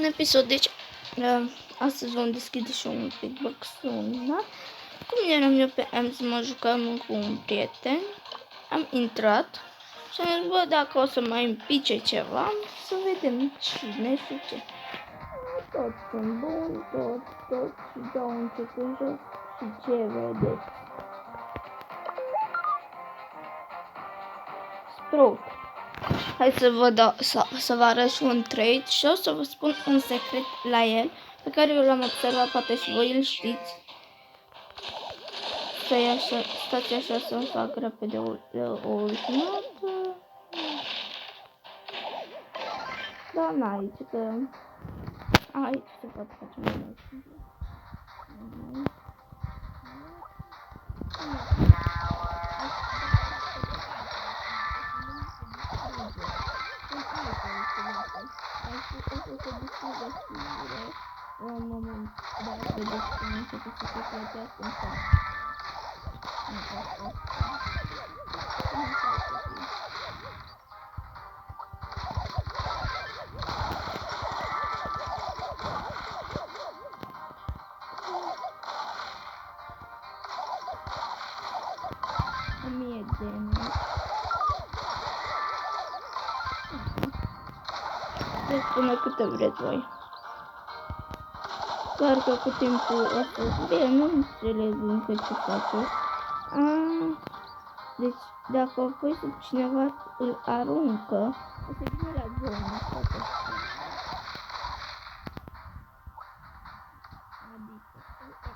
episod, deci astăzi vom deschide și un pic box-ul, da? Cum eram eu pe M să mă jucam cu un prieten, am intrat și am zis, bă, dacă o să mai împice ceva, să vedem cine și ce. Tot sunt bun, tot și dau încet în jos și ce vedeți? Sprout. Hai să vă arăt și un trade și o să vă spun un secret la el pe care eu l-am observat, poate și voi îl știți. Stați așa să-mi fac repede o ultimată. Da, n-aici, că aici se poate face mai mult. Un moment, dar vedeți cum începe să se plătească în față. Spune câte vreți voi. Doar că cu timpul ăsta, bine, nu înțeleg încă ce face. Deci, dacă apoi cineva îl aruncă, o să vină la zonă. Adică,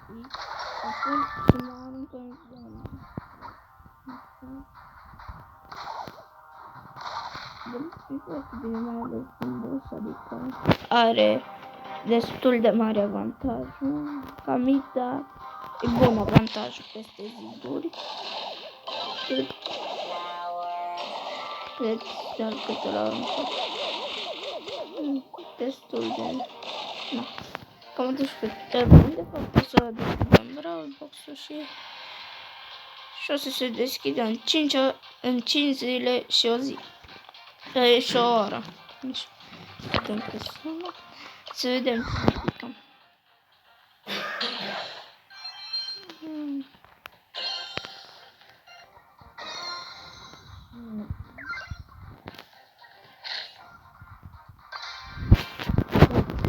aici, acum și mă aruncă în zonă. E foarte bine, mai ales în boss, adică are destul de mare avantaj. Camita e bun avantajul peste ziduri. Cred că l-a aruncat. Destul de... Na. Cam 12 bun, de fapt o să deschidem Brawl Box-ul și o să se deschidă în 5 zile și o zi. Și o oră. Să vedem ce picăm.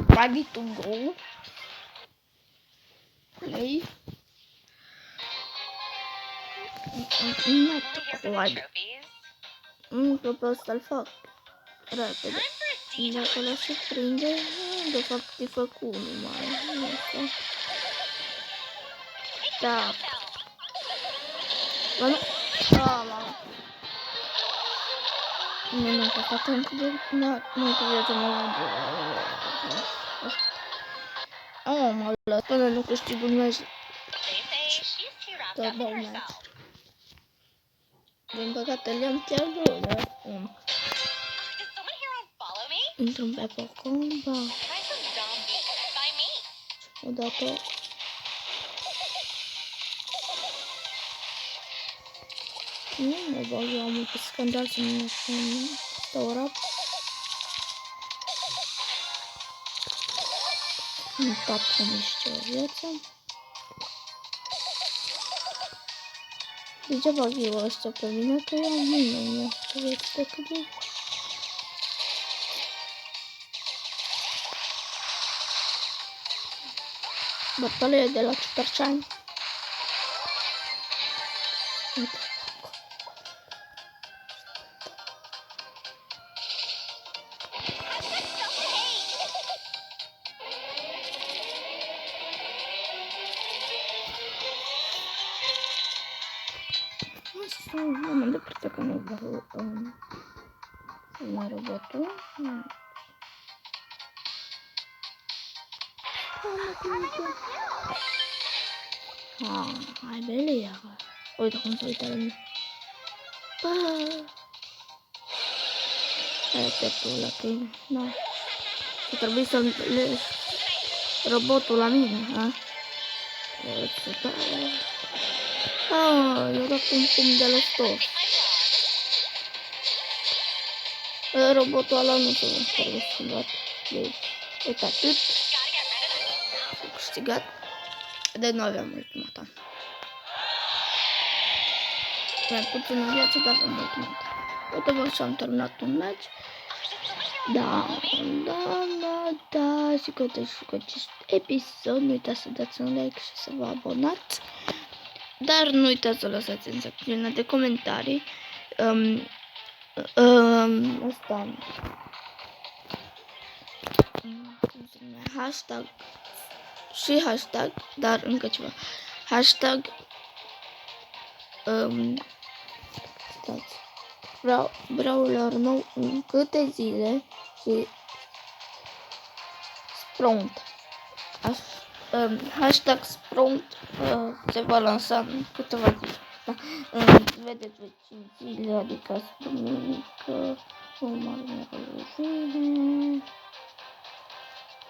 Ready to go. Play. Că pe ăsta îl fac repede. De acolo se prinde. De fapt e făcut numai. Da. Bă, nu. Nu că fac încă de... Nu că viața mă mă lăs până nu câștig un meci. Da, dau meci. Din păcate le-am pierdut, dar intru pe Pocomba. Odată. Nu mă bag eu multe scandal să nu stau rap. Nu tap să miște o viață. De ce bag eu asta pe mine? Că eu am mult mai multă viață decât eu. Bătălie de la Superchan. Nu mă îndepărtă că nu vreau să-mi robotul. Hai belia. Uite cum se uită la mine. Hai efectul la tine. Da. Și trebuie să legi robotul la mine, ha? Eu dat un pumn de la stop. Robotul ăla nu se va schimbat. Deci, Uite atât. Am câștigat. De noi avem ultimata. Mai puțin în viață, dar avem ultimata. Uite, vă și-am terminat un match. Da. Și cu acest episod, nu uitați să dați un like și să vă abonați. Dar nu uitați să lăsați în secțiunea de comentarii asta, hashtag și hashtag, dar încă ceva. Hashtag stați, brawler nou în câte zile și Sprout. Hashtag Sprout se va lansa în câteva zile. Da. Vedeți pe 5 zile, adică duminică,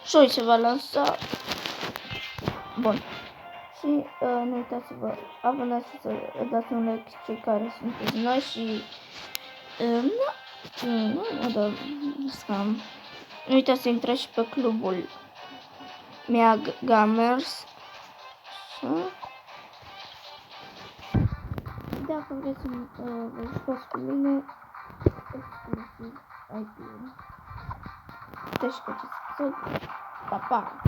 joi se va lansa. Bun. Și nu uitați să vă abonați, să dați un like cei care sunteți noi și nu uitați să intrați și pe clubul Mea Gamers. Dacă vreți să vă jucați cu mine, exclusiv IP-ul. Deci, pa, pa!